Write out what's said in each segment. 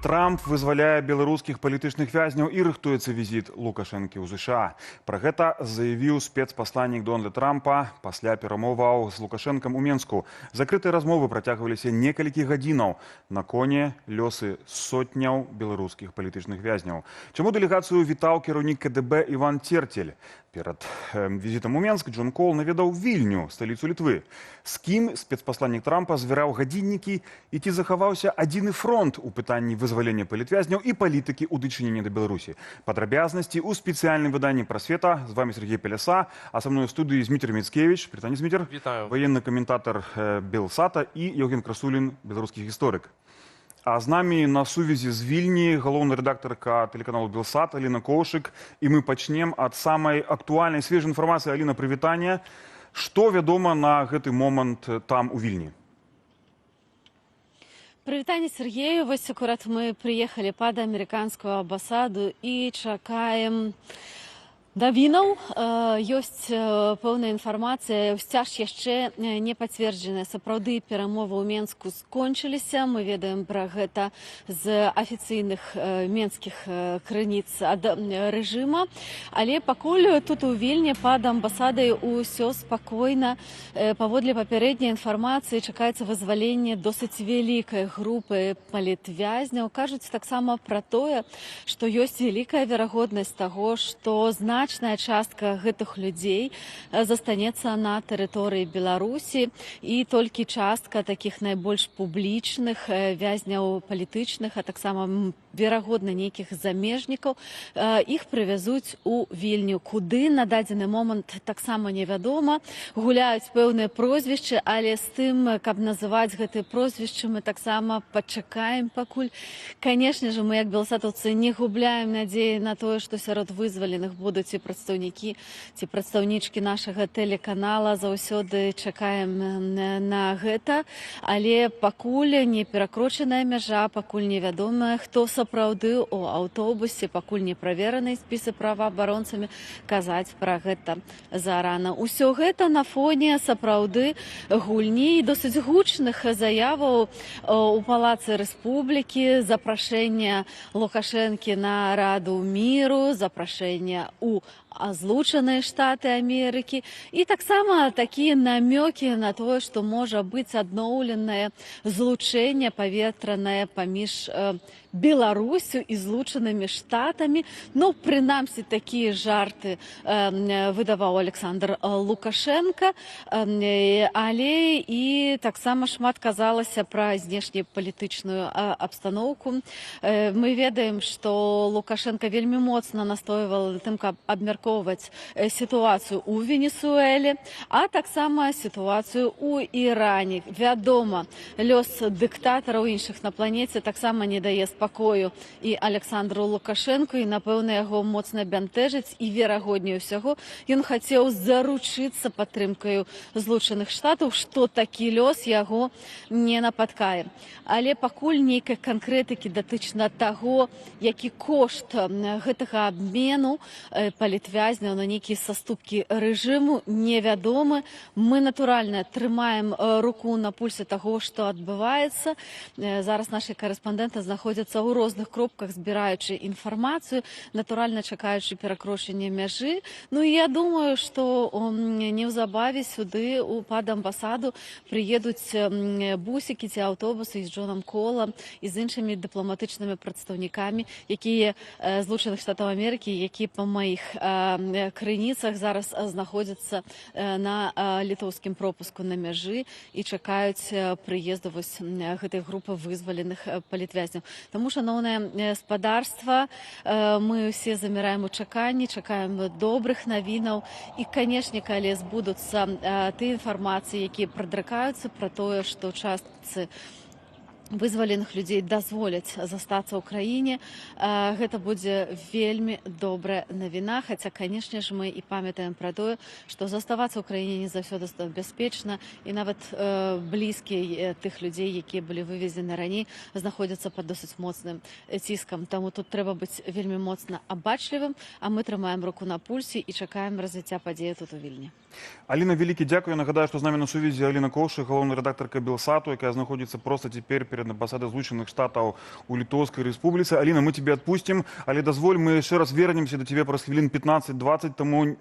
Трамп вызваляе беларускіх палітычных вязняў і рыхтуецца візіт Лукашэнкі ў ЗША. Пра гэта заявіў спецпасланнік Дональда Трампа пасля перамоваў з Лукашэнкам у Менску. Закрытыя размовы працягваліся некалькі гадзінаў. На коне лёсы сотняў беларускіх палітычных вязняў. Чаму дэлегацыю вітаў кіраўнік КДБ Іван Церцель? Перад візітам у Менск Джон Кол наведаў Вільню, сталіцу Літвы. З кім спецпасланнік Трампа звяраў гадзіннікі і ці захаваўся адзіны фронт у пытанні вызвалення палітвязняў і палітыкі ў дачыненні да Беларусі. Падрабязнасці ў спецыяльным выданні «Прасвета». З вами Сергей Пеляса, а са мной у студыі Зміцер Міцкевіч. Прытанне, Зміцер. Вітаю. Военны каментатар Белсата і Евген Красулін, беларускі гісторык. А з намі на сувязі з Вільні галоўная рэдактарка тэлеканалу Белсат Аліна Коўшык. І мы пачнем ад самай актуальнай свежай інфармацыі. Аліна, прывітанне. Што вядома на гэты момант там у Вільні? Прывітанне, Сергею. Вось акурат мы прыехалі пад амерыканскую амбасаду і чакаем навінаў. Ёсць пэўная інфармацыя, сцяж яшчэ не пацверджаная. Сапраўды перамовы ў Менску скончыліся. Мы ведаем пра гэта з афіцыйных менскіх крыніц ад рэжыма. Але пакуль тут у Вільні пад амбасадай усё спакойна. Паводле папярэдняй інфармацыі чакаецца вызваленне досыць вялікай групы палітвязняў. Кажуць таксама пра тое, што ёсць вялікая верагоднасць таго, што значная частка гэтых людзей застанецца на тэрыторыі Беларусі, і толькі частка такіх найбольш публічных вязняў палітычных, а таксама верагодна нейкіх замежнікаў, іх прывязуць у Вільню. Куды на дадзены момант таксама невядома. Гуляюць пэўныя прозвішчы, але з тым, каб называць гэтыя прозвішчы, мы таксама пачакаем пакуль. Канешне ж, мы як белсатаўцы не губляем надзеі на тое, што сярод вызваленых будуць ці прадстаўнікі, ці прадстаўнічкі нашага тэлеканала. Заўсёды чакаем на гэта, але пакуль не перакрочаная мяжа, пакуль невядома, хто сапраўды ў аўтобусе, пакуль не правераныя спісы праваабаронцамі, казаць пра гэта зарана. Усё гэта на фоне сапраўды гульні і досыць гучных заяваў у Палацы Рэспублікі, запрашэння Лукашэнкі на Раду міру, запрашэння у Злучаныя Штаты Амерыкі і таксама такія намёкі на тое, што можа быць адноўленае злучэнне паветранае паміж Беларусю і Злучанымі Штатамі. Ну, прынамсі, такія жарты выдаваў Александр Лукашенко, але і таксама шмат казалася пра знешнепалітычную абстаноўку. Мы ведаем, што Лукашенко вельмі моцна настойвала на тым, каб абмяркоўваць сітуацыю ў Венесуэле, а таксама сітуацыю ў Іране. Вядома, лёс дыктатараў іншых на планеце таксама не дае спакою і Александру Лукашенку, і, напэўна, яго моцна бянтэжыць, і, верагодней усяго, ён хацеў заручыцца падтрымкаю Злучаных Штатаў, што такі лёс яго не напаткае. Але пакуль нейкай канкрэтыкі датычна таго, які кошт гэтага абмену палітвязняў на нейкія саступкі рэжыму, невядомы. Мы, натуральна, трымаем руку на пульсе таго, што адбываецца. Зараз нашы карэспандэнты знаходзяцца ў розных кропках, збіраючы інфармацыю, натуральна чакаючы перакрочання мяжы. Ну і я думаю, што неўзабаве сюды пад амбасаду прыедуць бусікі ці аўтобусы з Джонам Колам і з іншымі дыпламатычнымі прадстаўнікамі, якія Злучаных Штатаў Амерыкі, якія па маіх крыніцах зараз знаходзяцца на літоўскім пропуску на мяжы і чакаюць прыезду вось гэтай групы вызваленых палітвязняў. Таму, шаноўнае спадарства, мы ўсе заміраем у чаканні, чакаем добрых навінаў і, канешне, калі збудуцца тыя інфармацыі, якія прадракаюцца пра тое, што частцы вызваленых людзей дазволяць застацца ў краіне, гэта будзе вельмі добрая навіна. Хаця, канешне ж, мы і памятаем пра тое, што заставацца ў краіне не заўсёды бяспечна, і нават блізкія тых людзей, якія былі вывезены раней, знаходзяцца пад досыць моцным ціскам. Таму тут трэба быць вельмі моцна абачлівым, а мы трымаем руку на пульсе і чакаем развіцця падзеяў тут у Вільні. Аліна, вялікі дзякуй. Нагадаю, што з намі на сувязі Аліна Коўшык, галоўная рэдактарка Белсату, якая знаходзіцца проста цяпер перед перед амбасадай Злучаных Штатаў у Літоўскай Рэспубліцы. Аліна, мы тебе адпусцім, але дазволь, мы яшчэ раз вернемся до тебе праз хвілін 15-20, таму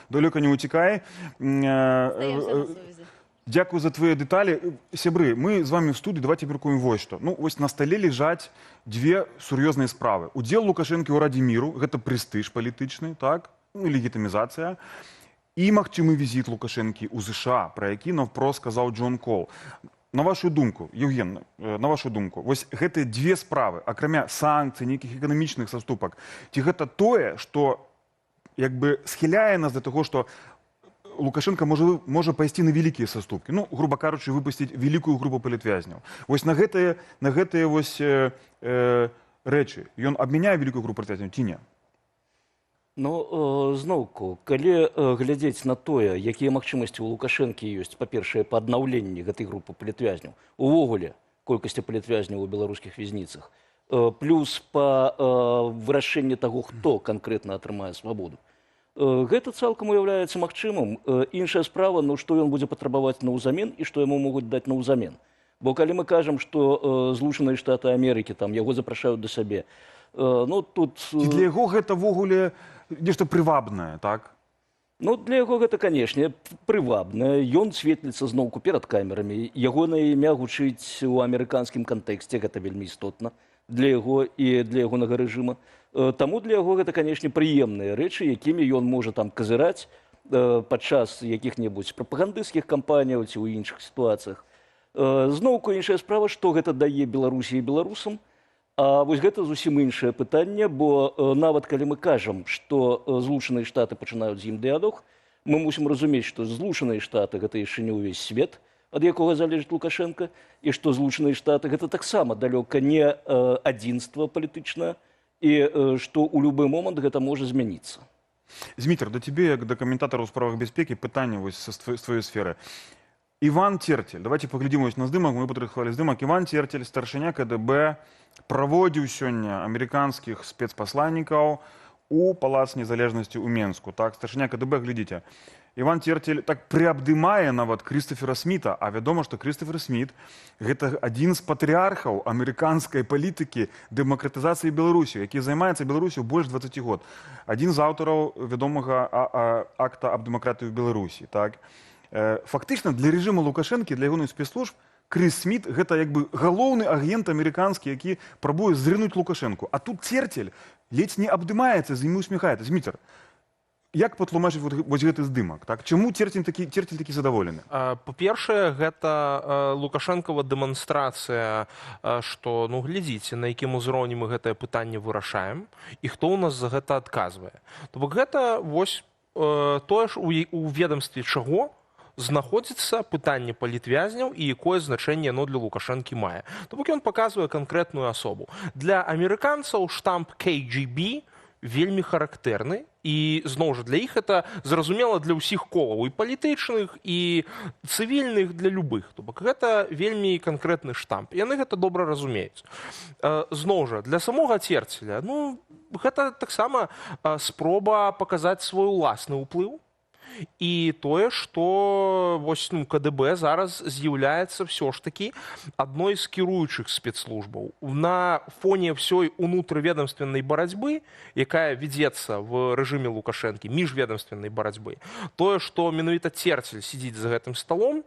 далёка не уцікай. Застаемся на сувязі. Дякую за твои детали. Сябры, мы з вами в студии, давайте меркуем вот что. Ну, ось на столе лежать две сур'ёзныя справы. Удзел Лукашэнкі ў Радзе міру, гэта прэстыж палітычны, так? Ну, легітымізацыя. І магчымы візіт Лукашэнкі ў ЗША, пра які наўпрост сказаў Джон Кол. На вашу думку, Евген, на вашу думку, вось гэтыя две справы, акрамя санкцый, нейкіх эканамічных саступак, ці гэта тое, што як бы схіляе нас да таго, што Лукашенко може пайсці на вялікія саступкі. Ну, грубо кажучы, выпусціць вялікую групу палітвязняў. Вось на гэтыя вось рэчы ён абмяняе вялікую групу палітвязняў ці не? Ну, зноўку, калі глядзець на тое, якія магчымасці ў Лукашэнкі ёсць, па-першае, па аднаўленні гэтай групы палітвязняў, увогуле колькасці палітвязняў у беларускіх вязніцах, плюс па вырашэнні таго, хто канкрэтна атрымае свабоду, гэта цалкам уяўляецца магчымым. Іншая справа, ну, што ён будзе патрабаваць наўзамен і што яму могуць даць наўзамен. Бо калі мы кажам, што Злучаныя Штаты Амерыкі там яго запрашаюць да сабе, ну, тут... І для яго гэта ввогуле нешта прывабнае, так? Ну, для яго гэта, канешне, прывабна. Ён светліцца зноўку перад камерамі. Ягонае імя гучыць у амерыканскім кантэксце, гэта вельмі істотна для яго і для ягонага рэжыма. Таму для яго гэта, канешне, прыемныя рэчы, якімі ён можа там казыраць падчас якіх-небудзь прапагандысцкіх кампаніяў ці ў іншых сітуацыях. Зноўку іншая справа, што гэта дае Беларусі і беларусам. А вось гэта зусім іншае пытанне, бо нават калі мы кажам, што Злучаныя Штаты пачынаюць з ім дыялог, мы мусім разумець, што Злучаныя Штаты гэта яшчэ не ўвесь свет, ад якога залежыць Лукашенко, і што Злучаныя Штаты гэта таксама далёка не адзінства палітычнае, і што ў любы момант гэта можа змяніцца. Зміцер, да тебе, як да каментатара ў справах бяспекі, пытанне вось з твоей сферы. Іван Цертель, давайте паглядзім вось на здымак, мы падрыхтавалі здымак. Іван Цертель, старшыня КДБ, праводзіў сёння амерыканскіх спецпасланнікаў у Палац Незалежнасці ў Менску. Так, старшыня КДБ, глядзіце. Іван Цертель так прыабдымае нават Крыстафера Сміта, а вядома, што Крыстафер Сміт гэта адзін з патрыархаў амерыканскай палітыкі дэмакратызацыі Беларусі, які займаецца Беларусю больш 20 год. Адзін з аўтараў вядомага акта аб дэмакратыі ў Беларусі. Так? Фактычна, для рэжыму Лукашэнкі, для ягоных спецслужб, Крыс Сміт гэта як бы галоўны агент амерыканскі, які прабуе зрынуць Лукашэнку. А тут Цертель ледзь не абдымаецца, з ім усміхаецца. Зміцер, як патлумачыць вось гэты здымак? Так? Чаму Цертель такі задаволены? Па-першае, гэта Лукашэнкава дэманстрацыя, што, ну, глядзіце, на якім узроўні мы гэтае пытанне вырашаем, і хто ў нас за гэта адказвае. То бок гэта вось тое ж у ведамстве чаго знаходзіцца пытанне палітвязняў і якое значэнне яно для Лукашэнкі мае. То бок ён паказвае канкрэтную асобу. Для амерыканцаў штамп KGB вельмі характэрны, і, зноў жа, для іх это зразумела для ўсіх колаў, і палітычных, і цывільных, для любых. То бок гэта вельмі канкрэтны штамп. Яны гэта добра разумеюць. Зноў жа, для самога Церцеля, ну, гэта таксама спроба паказаць свой уласны ўплыў, і тое, што вось, ну, КДБ зараз з'яўляецца ўсё ж такі адной з кіруючых спецслужбаў. На фоне ўсёй унутрыведамственнай барацьбы, якая вядзецца в рэжыме Лукашэнкі, міжведамственнай барацьбы, тое, што менавіта Церцель сидзіць за гэтым сталом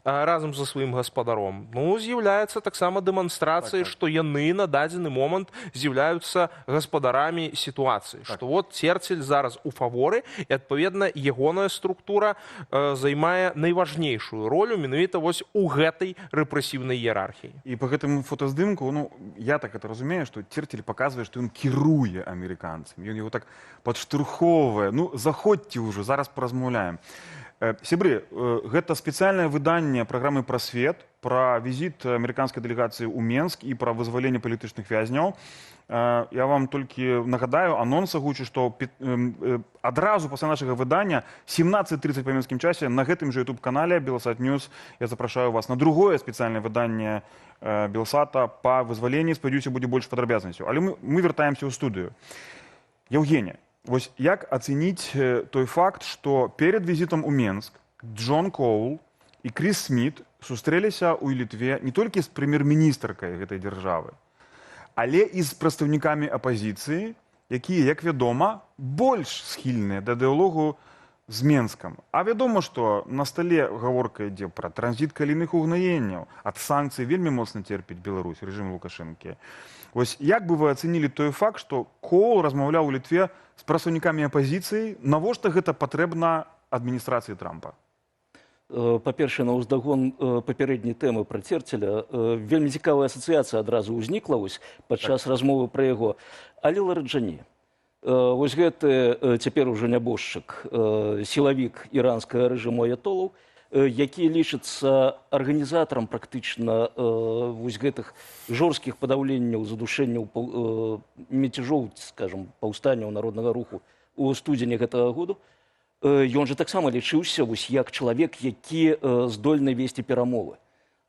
разам за сваім гаспадаром, ну, з'яўляецца таксама дэманстрацыяй, што яны на дадзены момант з'яўляюцца гаспадарамі сітуацыі. Што вот Церцель зараз у фаворы, і, адпаведна, ягоная структура займае найважнейшую ролю менавіта вось у гэтай рэпрэсіўнай іерархіі. І па гэтым фотаздымку, ну, я так это разумею, што Церцель паказвае, што ён кіруе амерыканцамі. Ён яго так падштурхоўвае. Ну, заходзьце ўжо, зараз паразмаўляем. Сябры, гэта спецыяльнае выданне праграмы «Прасвет» пра візіт амерыканскай дэлегацыі ў Менск і пра вызваленне палітычных вязняў. Я вам толькі нагадаю, анонс агучу, што адразу пасля нашага выдання 17:30 па менскім часе на гэтым жа YouTube-канале Белсат Ньюс я запрашаю вас на другое спецыяльнае выданне Белсата па вызваленні. Спадзяюся, будзе больш падрабязнасцяў. Але мы вяртаемся ў студыю. Евгений, вось як ацэніць той факт, што перад візітам у Менск Джон Коул і Кріс Сміт сустрэліся ў Літве не толькі з прэм'ер-міністркай гэтай дзяржавы, але і з прадстаўнікамі апазіцыі, якія, як вядома, больш схільныя да дыялогу з Менскам. А вядома, што на стале гаворка ідзе пра транзіт калійных угнаенняў. Ад санкцый вельмі моцна терпіць Беларусь, рэжым Лукашэнкі. Вось як бы вы ацэнілі той факт, што Коул размаўляў у Літве з прадстаўнікамі апазіцыі, навошта гэта патрэбна адміністрацыі Трампа? Па-першае, на ўздагон папярэдняй тэмы пра Церцеля, вельмі цікавая асацыяцыя адразу ўзнікла падчас размовы пра яго. Але Лараджані. Вось гэты цяпер ужо нябожчык, сілавік іранскага рэжыму аятолаў, які лічыцца арганізатарам практычна вось гэтых жорсткіх падаўленняў, задушэнняў, мяцяжоў, скажам, паўстанняў народнага руху у студзені гэтага году. Ён жа таксама лічыўся вось як чалавек, які здольны весці перамовы.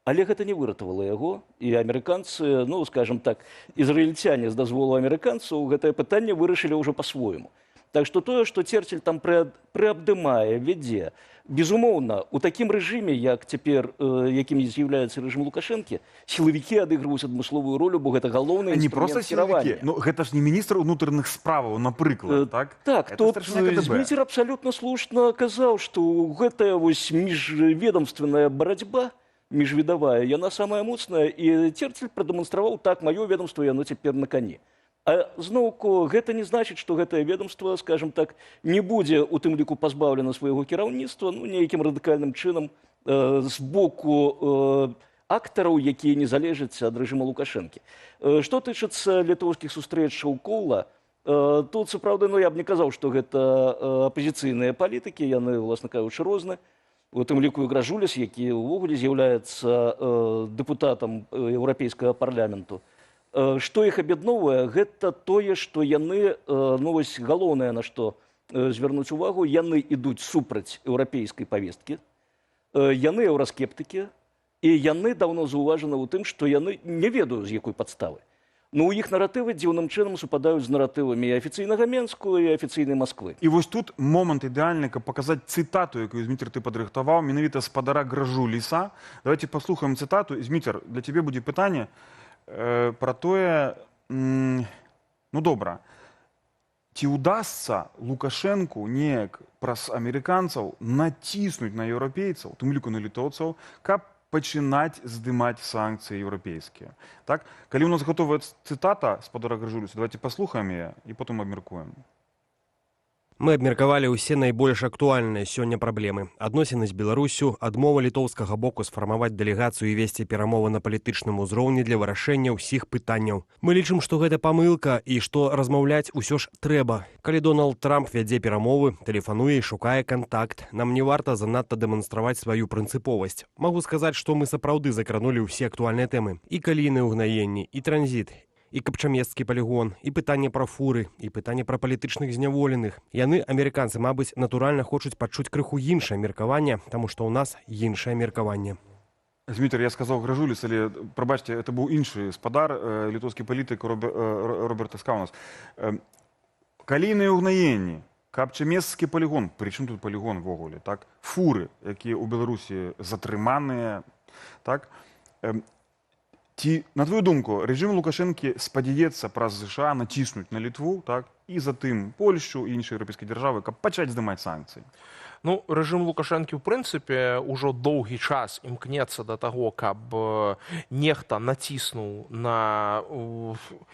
Але гэта не выратавала яго, і амерыканцы, ну, скажем так, ізраільцяне з дазволу амерыканцаў гэтае пытанне вырашылі ўжо па-свойму. Так што тое, што Церцель там прыабдымае, вядзе, безумоўна, у такім рэжыме, як цяпер, якім з'яўляецца рэжым Лукашэнкі, сілавікі адыгрываюць адмысловую ролю, бо гэта галоўны інструмент кіравання. Ну, гэта ж не міністр унутраных справаў, напрыклад, так? Так, тут Зміцер абсалютна слушна казаў, што гэтая вось міжведамственная барацьба, міжвідавая, яна самая моцная, і Церцель прадэманстраваў, так, маё ведомство, яно цяпер на кані. А зноўку, гэта не значыць, што гэтае ведомство, скажем так, не будзе у тым ліку пазбаўлена свайго кіраўніцтва, ну, нейкім радыкальным чынам з боку актараў, якія не залежаць ад рэжыма Лукашэнкі. Што тычыцца літоўскіх сустрэчаў Коула, тут, сапраўды, ну, я б не казаў, што гэта апазіцыйныя палітыкі, яны, власна кажучы, розныя. У тым ліку і Гражуліс, які ўвогуле з'яўляецца дэпутатам Еўрапейскага парламенту. Што іх аб'ядноўвае, гэта тое, што яны, ну вось галоўнае, на што звярнуць увагу, яны ідуць супраць еўрапейскай павесткі, яны еўраскептыкі, і яны даўно заўважаны ў тым, што яны не ведаюць, з якой падставы. Ну, у іх наратывы дзіўным чынам супадаюць з наратывамі і афіцыйнага Менску, і афіцыйнай Масквы. І вось тут момант ідэальны, каб паказаць цытату, якую, Зміцер, ты падрыхтаваў, менавіта спадара Гражуліса. Давайте паслухаем цытату. Зміцер, для цябе будзе пытанне пра тое, ну, добра, ці ўдасца Лукашэнку неяк праз амерыканцаў націснуць на еўрапейцаў, у тым ліку на літоўцаў, каб пачынаць здымаць санкцыі еўрапейскія. Так? Калі ў нас гатовая цытата спадара Гражуліса, давайте паслухаем яе і потым абмяркуем. Мы абмеркавалі ўсе найбольш актуальныя сёння праблемы. Адносіны з Беларусю, адмова літоўскага боку сфармаваць дэлегацыю і весці перамовы на палітычным узроўні для вырашэння ўсіх пытанняў. Мы лічым, што гэта памылка і што размаўляць усё ж трэба. Калі Дональд Трамп вядзе перамовы, тэлефануе і шукае кантакт, нам не варта занадта дэманстраваць сваю прынцыповасць. Магу сказаць, што мы сапраўды закранулі ўсе актуальныя тэмы. І калійныя ўгнаенні, і транзіт, і капчамесцкі палігон, і пытанне пра фуры, і пытанне пра палітычных зняволеных. Яны, амерыканцы, мабыць, натуральна хочуць пачуць крыху іншае меркаванне, таму што ў нас іншае меркаванне. Зміцер, я сказаў Гражуліс, але, прабачце, это быў іншы спадар, літоўскі палітык Роберт Эскаунас. Калійныя ўгнаенні, капчамесцкі палігон, прычым тут палігон ввогуле, так? Фуры, якія ў Беларусі затрыманыя, так? Ці, на твою думку, рэжым Лукашэнкі спадзяецца праз ЗША націснуць на Літву, так, і затым Польшчу і іншыя еўрапейскія дзяржавы, каб пачаць здымаць санкцыі? Ну, рэжым Лукашэнкі, ў прынцыпе, ужо доўгі час імкнецца да таго, каб нехта націснуў на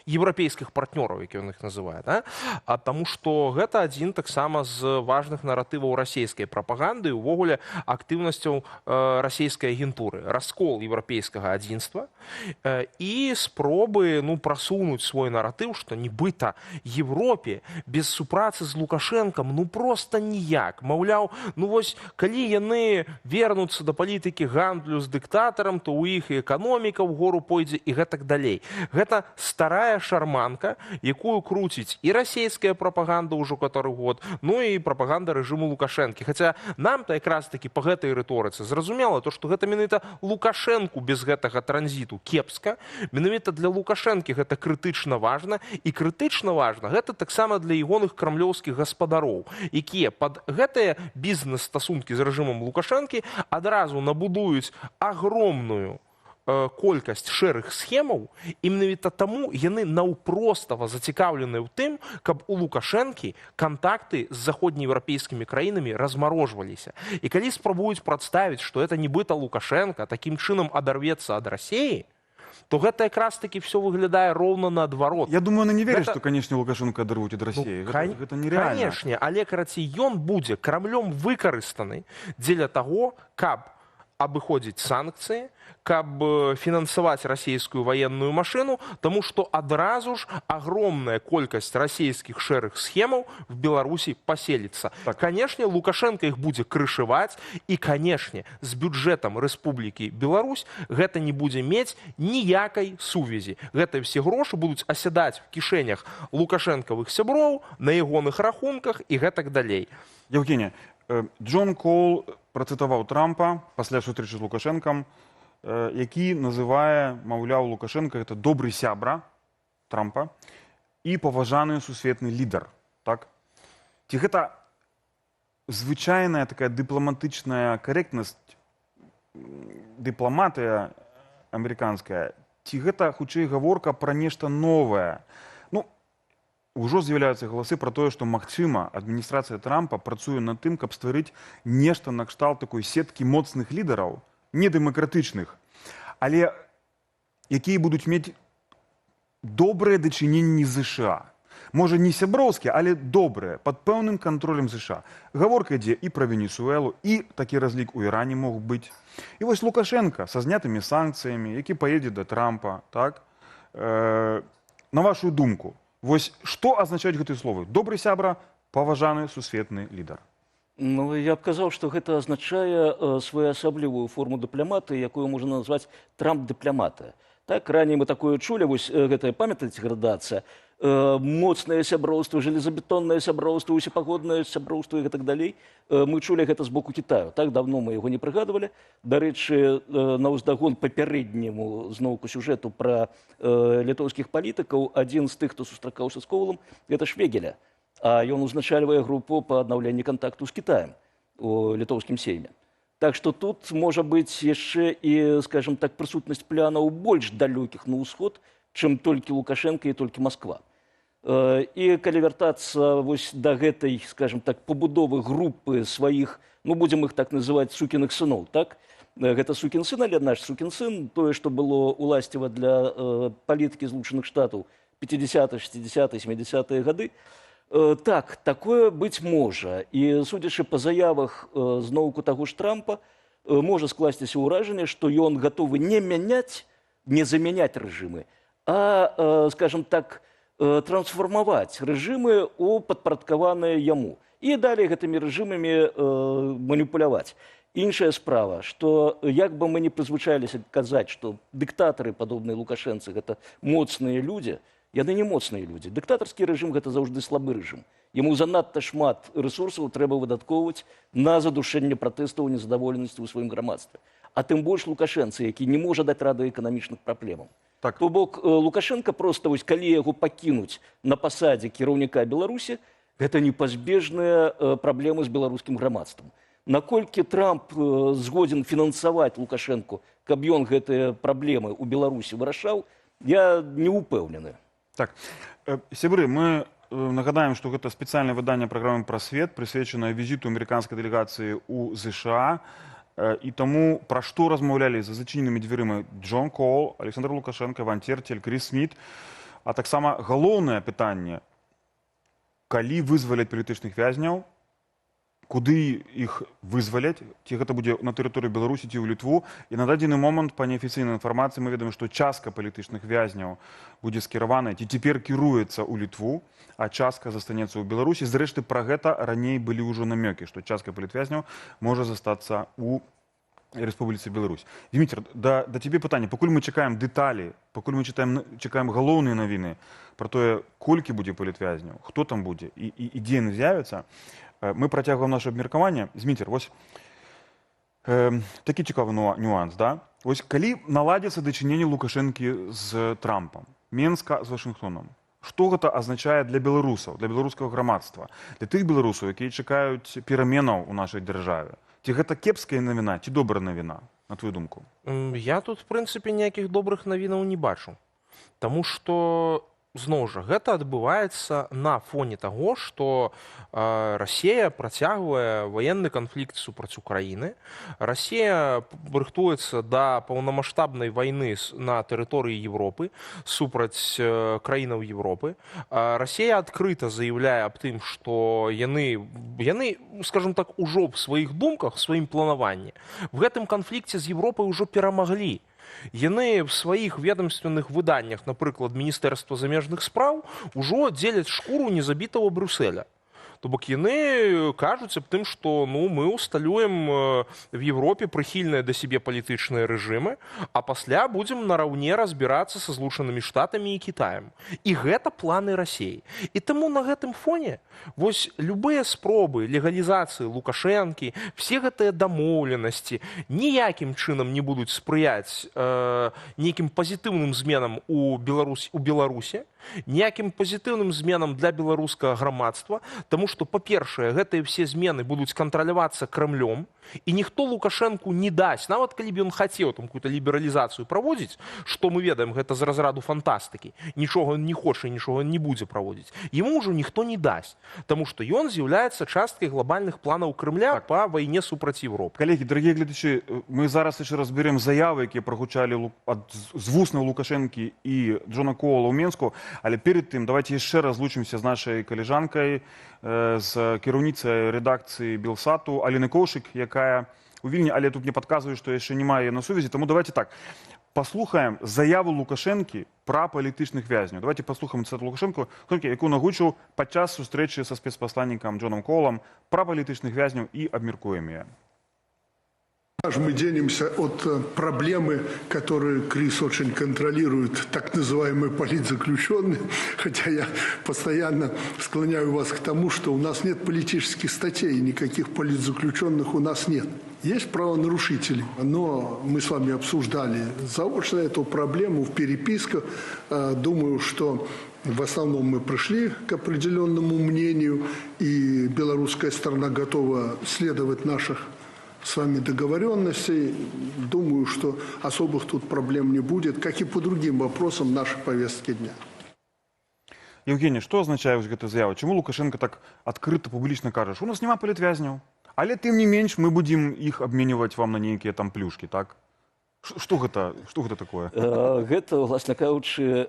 еўрапейскіх партнёраў, які ён іх называе, да? А таму што гэта адзін таксама з важных наратываў расійскай прапаганды і ўвогуле актыўнасцяў расійскай агентуры. Раскол еўрапейскага адзінства і спробы, ну, прасунуць свой наратыў, што нібыта Европе без супрацы з Лукашэнкам, ну, проста ніяк. Маўляў, ну вось, калі яны вернуцца да палітыкі гандлю з дыктатарам, то ў іх і эканоміка ў гору пойдзе і гэтак далей. Гэта старая шарманка, якую круціць і расійская прапаганда ўжо каторы год, ну і прапаганда рэжыму Лукашэнкі. Хаця нам-то якраз такі па гэтай рыторыцы зразумела, то, што гэта менавіта Лукашэнку без гэтага транзіту кепска, менавіта для Лукашэнкі гэта крытычна важна, і крытычна важна гэта таксама для ягоных крамлёўскіх гаспадароў, якія пад гэтыя бізнес-стасункі з рэжымам Лукашэнкі, адразу набудуюць агромную колькасць шэрых схемаў, і менавіта таму яны наўпростава зацікаўленыя ў тым, каб у Лукашэнкі кантакты з заходнееўрапейскімі краінамі размарожваліся. І калі спрабуюць прадставіць, што это нібыта Лукашенко такім чынам адарвецца ад Расіі, то гэта якраз таки все выглядае роўна наадварот. Я думаю, она не верит, Гэта- что, конечно, Лукашенко адарвуць ад России. Это нереально. Канешне, але карацей, ён будзе Крамлём выкарыстаны дзеля таго, каб абыходзіць санкцыі, каб фінансаваць расійскую ваенную машыну, таму што адразу ж агромная колькасць расійскіх шэрых схемаў в Беларусі паселіцца. Так. Канешне, Лукашенко іх будзе крышываць, і, канешне, з бюджэтам Рэспублікі Беларусь гэта не будзе мець ніякай сувязі. Гэтыя все грошы будуць асядаць в кішэнях лукашэнкавых сяброў, на ягоных рахунках і гэтак далей. Евгения, Джон Коул процитовал Трампа пасля сустрэчы з Лукашенком, які называе, маўляў, Лукашенко это добрый сябра Трампа і паважаны сусветны лідар. Так? Ці гэта звычайная такая дыпламатычная карэктнасць, дыпламатыя амерыканская, ці гэта хутчэй гаворка пра нешта новае? Ужо з'яўляюцца галасы пра тое, што, магчыма, адміністрацыя Трампа працуе над тым, каб стварыць нешта накшталт такой сеткі моцных лідараў, недэмакратычных, але якія будуць мець добрыя дачыненні з ЗША. Можа, не сяброўскія, але добрыя, пад пэўным кантролем ЗША. Гаворка ідзе і пра Венесуэлу, і такі разлік у Іране мог быць. І вось Лукашенка са знятымі санкцыямі, які паедзе да Трампа, так? На вашу думку, вось што азначаюць гэтыя словы? Добры сябра, паважаны сусветны лідар. Ну, я б казаў, што гэта азначае своеасаблівую форму дыпламатыі, якую можна назваць Трамп-дыпламатыя. Так, раней мы такое чулі, вось гэтая, памятаеце, градацыя, моцнае сяброўства, железабетоннае сяброўства, усепагоднае сяброўства і гэтак далей. Мы чулі гэта з боку Кітаю. Так, давно мы яго не прыгадвалі. Дарэчы, на ўздагон папярэдняму зноўку сюжэту пра літоўскіх палітыкаў, адзін з тых, хто сустракаўся з Коулам, гэта Швегеля. А ён узначальвае групу па аднаўленні кантакту з Кітаем у літоўскім сейме. Так што тут можа быць яшчэ і, скажем так, прысутнасць плянаў больш далёкіх на ўсход, чым толькі Лукашенко і толькі Масква. І калі вяртацца вось да гэтай, скажем так, пабудовы групы сваіх, ну, будзем іх так называць, сукіных сыноў, так? Гэта сукін сын, але наш сукін сын, тое, што было уласціва для палітыкі Злучаных Штатаў 50-е, 60-е, 70-е гады, так, такое быць можа. І судзячы па заявах зноўку таго ж Трампа, можа скласціся ўражанне, што ён гатовы не мяняць, не замяняць рэжымы, а, скажем так, трансформаваць рэжымы ў падпарадкаваныя яму. І далей гэтымі рэжымамі маніпуляваць. Іншая справа, што як бы мы не прызвычаліся казаць, што дыктатары, падобныя Лукашэнцы, гэта моцныя людзі, яны не моцныя людзі. Дыктатарскі рэжым гэта заўжды слабы рэжым. Яму занадта шмат рэсурсаў трэба выдаткоўваць на задушэнне пратэстаў і незадаволенасці ў сваім грамадстве. А тым больш Лукашэнцы, які не можа даць рады эканамічных праблемам. Так. То бок Лукашенко проста, вось, калі яго пакінуць на пасадзе кіраўніка Беларусі, гэта непазбежныя праблемы з беларускім грамадствам. Наколькі Трамп згодзін фінансаваць Лукашенко, каб ён гэтыя праблемы ў Беларусі вырашаў, я не ўпэўнены. Так, сябры, мы нагадаем, што гэта спецыяльнае выданне праграмы «Прасвет», прысвечанае візіту амерыканскай дэлегацыі ў ЗША. І таму, пра што размаўлялі за зачыненымі дзвярыма Джон Коул, Александр Лукашенко, Іван Терцель, Крыс Сміт. А таксама галоўнае пытанне, калі вызваляць палітычных вязняў, куды іх вызваляць, ці гэта будзе на тэрыторыі Беларусі ці ў Літву. І на дадзены момант, па неафіцыйнай інфармацыі, мы ведаем, што частка палітычных вязняў будзе скіраваная, ці цяпер кіруецца ў Літву, а частка застанецца ў Беларусі. Зрэшты, пра гэта раней былі ўжо намёкі, што частка палітвязняў можа застацца ў Рэспубліцы Беларусь. Дмітрий, да цябе пытанне. Пакуль мы чакаем дэталі, пакуль мы чакаем галоўныя навіны пра тое, колькі будзе палітвязняў, хто там будзе і дзе яны з'явяцца, мы працягваем наше абмеркаванне. Зміцер, вось такі цікавы нюанс, да? Вось калі наладзяцца дачыненні Лукашэнкі з Трампам, Менска з Вашынгтонам, Што гэта азначае для беларусаў, для беларускага грамадства, для тых беларусаў, якія чакаюць пераменаў у нашай дзяржаве? Ці гэта кепская навіна, ці добрая навіна, на твою думку? Я тут, в прынцыпе, ніякіх добрых навінаў не бачу. Таму што, зноў жа, гэта адбываецца на фоне таго, што Расія працягвае ваенны канфлікт супраць Украіны. Расія рыхтуецца да паўнамаштабнай вайны на тэрыторыі Европы супраць краінаў Европы. Расія адкрыта заяўляе аб тым, што яны, скажем так, ужо ў сваіх думках, у сваім планаванні в гэтым канфлікце з Европай ужо перамаглі. Яны в сваіх ведомственных выданнях, напрыклад, Міністэрства замежных спраў, ужо дзеляць шкуру незабітого Брюсселя. То бок яны кажуць аб тым, што мы усталюем в Европе прыхільныя да сябе палітычныя рэжымы, а пасля будзем нараўне разбірацца са Злучанымі Штатамі і Кітаем. І гэта планы Расіі. І таму на гэтым фоне вось любыя спробы легалізацыі Лукашэнкі, все гэтыя дамоўленасці ніякім чынам не будуць спрыяць нейкім пазітыўным зменам у Беларусі, ніякім пазітыўным зменам для беларускага грамадства, таму што, па-першае, гэтыя все змены будуць кантралявацца Крамлём, і ніхто Лукашэнку не дасць, нават калі б ён хацеў там какую-то лібералізацыю праводзіць, што мы ведаем, гэта з разраду фантастыкі, нічога не хоча, нічога не будзе праводзіць. Яму ўжо ніхто не дасць, таму што ён з'яўляецца часткай глобальных планаў Крымля па вайне супраць Европы. Калегі, дарагія гледачы, мы зараз яшчэ разберем заявы, якія прагучалі з вуснаў Лукашэнкі і Джона Коула ў Менску, але перед тым давайте яшчэ разлучымся з нашай калежанкай, з кіраўніцай рэдакцыі Белсату Аліны Коўшык, якая у Вільні, але тут мне падказваюць, што яшчэ немає на сувязі, таму давайте так, паслухаем заяву Лукашэнкі пра палітычных вязняў. Давайте паслухаем цытату Лукашэнку, якую нагучыў падчас сустрэчы са спецпасланнікам Джоном Коулам пра палітычных вязняў і абмяркуем яе. Мы денемся от проблемы, которую Крис очень контролирует, так называемые политзаключенные, хотя я постоянно склоняю вас к тому, что у нас нет политических статей, никаких политзаключенных у нас нет. Есть правонарушители, но мы с вами обсуждали заочно эту проблему в переписках. Думаю, что в основном мы пришли к определенному мнению, и белорусская сторона готова следовать наших с вами договоренностей. Думаю, что особых тут проблем не будет, как и по другим вопросам нашей повестки дня. Евгений, што азначае гэта заява? Чаму Лукашенко так адкрыта, публічна кажа, што у нас няма палітвязняў, але тым не менш мы будзем іх абменьваць вам на нейкія там плюшкі, так? Што гэта такое? Гэта, власна кажучы,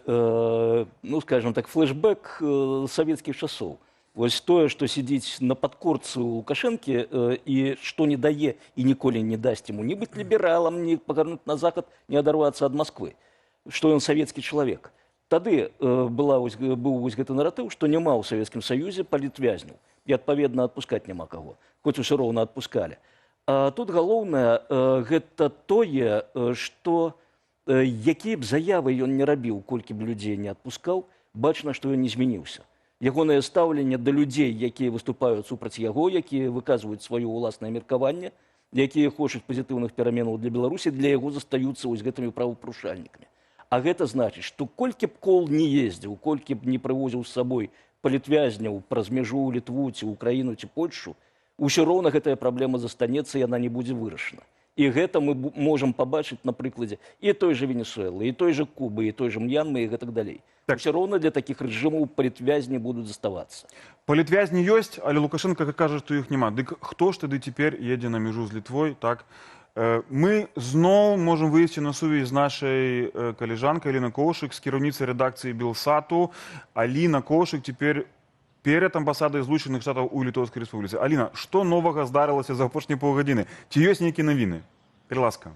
скажем так, флешбэк савецкіх часоў. Вось тое, што сидзіць на падкорцы ў Лукашэнкі і што не дае і ніколі не дасць яму не быць лібералам, не пагарнуць на захад, не адарвацца ад Масквы, што ён савецкі чалавек. Тады быў вось гэты наратыў, што няма ў Савецкім Саюзе палітвязняў і адпаведна адпускаць няма каго, хоць усё роўна адпускалі. А тут галоўнае гэта тое, што якія б заявы ён не рабіў, колькі б людзей не адпускаў, бачна, што ён не змяніўся. Ягонае стаўленне да людзей, якія выступаюць супраць яго, якія выказваюць сваё ўласнае меркаванне, якія хочуць пазітыўных пераменаў для Беларусі, для яго застаюцца вось гэтымі правапарушальнікамі. А гэта значыць, што колькі б Коул не ездзіў, колькі б не прывозіў з сабой палітвязняў праз мяжу ў Літву ці Украіну ці Польшу, усё роўна гэтая праблема застанецца, яна не будзе вырашана. І гэта мы можам пабачыць на прыкладзе і той жа Венесуэлы, і той жа Кубы, і той жа М'янмы і гэтак далей. Усё роўна для такіх рэжымаў палітвязні будуць заставацца. Палітвязні ёсць, але Лукашенко кажа, што іх няма. Дык хто ж тады цяпер едзе на мяжу з Літвой, так? Мы зноў можам выйсці на сувязь з нашай калежанкай Алінай Коўшык, з кіраўніцай рэдакцыі Белсату. Аліна Коўшык цяпер перад амбасадай Злучаных Штатаў у Літоўскай Рэспубліцы. Аліна, што новага здарылася за апошнія паўгадзіны? Ці ёсць нейкія навіны? Калі ласка.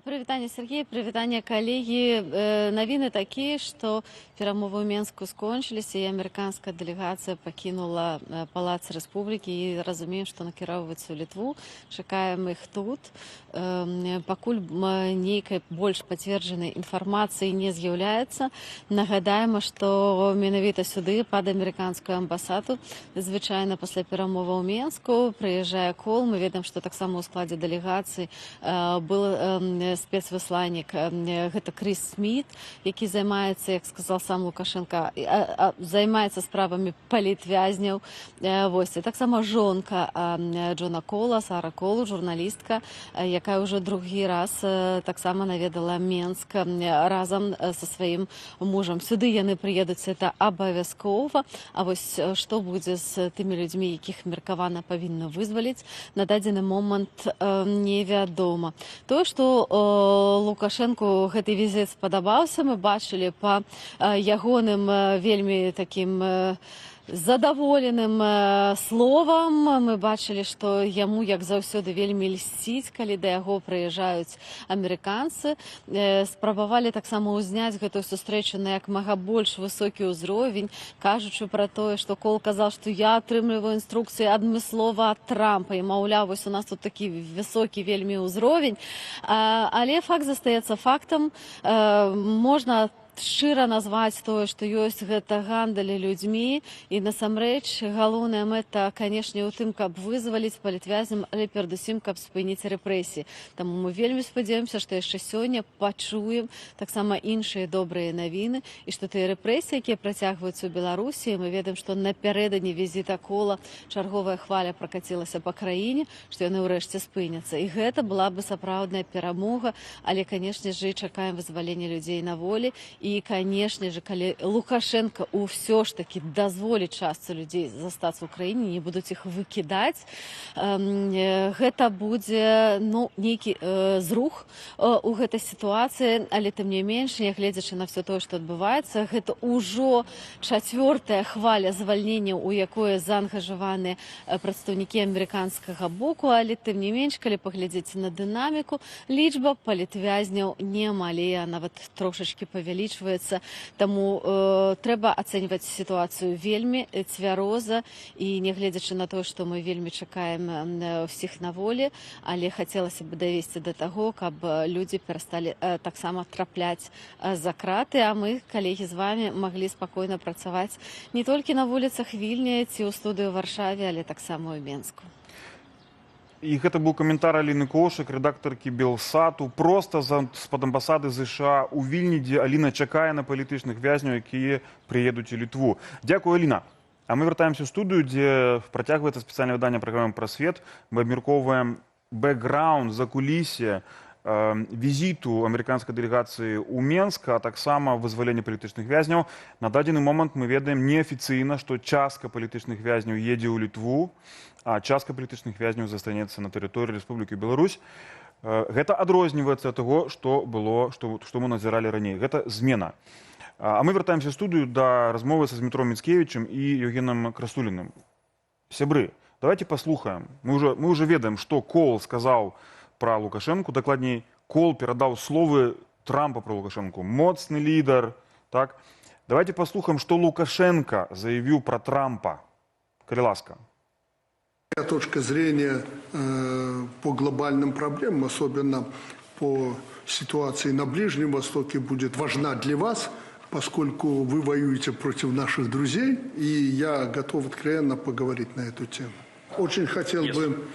Прывітанне, Сергей, прывітанне, калегі. Навіны такія, што перамовы ў Менску скончыліся, і амерыканская дэлегацыя пакінула палац рэспублікі і разумеем, што накіроўваюцца ў Літву. Чакаем іх тут. Пакуль нейкай больш пацверджанай інфармацыі не з'яўляецца. Нагадаем, што менавіта сюды, пад амерыканскую амбасаду, звычайна пасля перамоваў у Менску прыязджае Коул. Мы ведаем, што таксама ў складзе дэлегацыі был спецвысланнік, гэта Крыс Сміт, які займаецца, як сказал сам Лукашенко, займаецца справамі палітвязняў. Вось, і таксама жонка Джона Кола, Сара Колу, журналістка, якая ўжо другі раз таксама наведала Менск разам са сваім мужам. Сюды яны прыедуць, это абавязкова. А вось што будзе з тымі людзьмі, якіх меркавана павінны вызваліць, на дадзены момант невядома. Тое, што Лукашэнку гэты візіт спадабаўся, мы бачылі па ягоным вельмі такім задаволеным словам. Мы бачылі, што яму, як заўсёды, вельмі льсціць, калі да яго прыязджаюць амерыканцы. Спрабавалі таксама ўзняць гэтую сустрэчу на як мага больш высокі ўзровень, кажучы пра тое, што Кол казаў, што я атрымліваю інструкцыі адмыслова ад Трампа, і маўляў, вось у нас тут такі высокі вельмі ўзровень. Але факт застаецца фактам. Можна шчыра назваць тое, што ёсць гэта гандаль людзьмі, і насамрэч галоўная мэта, канешне, у тым, каб вызваліць палітвязням, але перадусім, каб спыніць рэпрэсіі. Таму мы вельмі спадзяёмся, што яшчэ сёння пачуем таксама іншыя добрыя навіны, і што тыя рэпрэсіі, якія працягваюцца ў Беларусі, мы ведаем, што напярэдадні візіта Кола чарговая хваля пракацілася па краіне, што яны ўрэшце спыняцца. І гэта была бы сапраўдная перамога, але, канешне ж, чакаем вызвалення людзей на волі. І, канешне ж, калі Лукашенко ўсё ж такі дазволіць частцы людзей застацца ў краіне, не будуць іх выкідаць, гэта будзе нейкі зрух у гэтай сітуацыі, але тым не менш, нягледзячы на все тое, што адбываецца, гэта ўжо чацвёртая хваля звальненняў, у якое заангажаваны прадстаўнікі амерыканскага боку, але тым не менш, калі паглядзець на дынаміку, лічба палітвязняў не малее, а нават трошачкі павялічваецца. Таму трэба ацэньваць сітуацыю вельмі цвяроза, і нягледзячы на тое, што мы вельмі чакаем ўсіх на волі, але хацелася б давесці да таго, каб людзі перасталі таксама трапляць за краты, а мы, калегі, з вамі маглі спакойна працаваць не толькі на вуліцах Вільні ці ў студыю ў Варшаве, але таксама ў Менску. І гэта быў каментар Аліны Коўшак, рэдактаркі Белсату, проста з-пад амбасады США ў Вільні, дзе Аліна чакае на палітычных вязняў, якія прыедуць у Літву. Дзякую, Аліна. А мы вяртаемся ў студыю, дзе працягваецца спецыяльнае выданне праграмы «Прасвет». Мы абмяркоўваем бэкграунд, закулісье візіту амерыканскай дэлегацыі ў Менск, а таксама вызвалення палітычных вязняў. На дадзены момант мы ведаем неафіцыйна, што частка палітычных вязняў едзе ў Літву, а частка палітычных вязняў застанецца на тэрыторыі Рэспублікі Беларусь. Гэта адрозніваецца ад таго, што мы назіралі раней. Гэта змена. А мы вяртаемся ў студыю да размовы са Змітром Міцкевічым і Евгенам Красуліным. Сябры, давайте паслухаем. Мы ўжо ведаем, што Кол сказаў пра Лукашэнку, дакладней, Кол перадаў словы Трампа пра Лукашэнку. Моцны лідар, так? Давайте паслухаем, што Лукашенко заявіў пра Трампа. Калі ласка. Точка зрения по глобальным проблемам, особенно по ситуации на Ближнем Востоке, будет важна для вас, поскольку вы воюете против наших друзей, и я готов откровенно поговорить на эту тему. Очень хотел бы,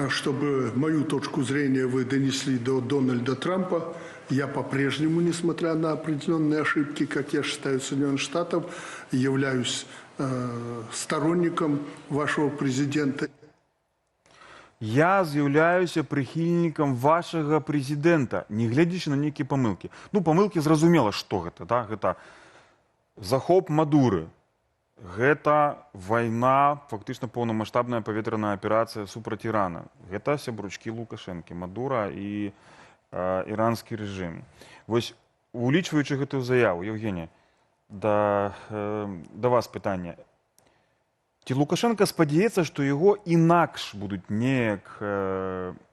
чтобы мою точку зрения вы донесли до Дональда Трампа. Я по-прежнему, несмотря на определенные ошибки, как я считаю, Соединенных Штатов, являюсь сторонником вашего президента. Я з'яўляюся прыхільнікам вашага прэзідэнта, не гледзячы на нейкія памылкі. Памылкі зразумела, што гэта, да? Гэта захоп Мадуры. Гэта вайна, фактычна поўнамаштабная паветраная аперацыя супраць Ірана. Гэта сябручкі Лукашэнкі, Мадура і іранскі рэжым. Вось, улічваючы гэтую заяву, Евгений, да вас пытанне. Ці Лукашенко спадзяецца, што яго інакш будуць неяк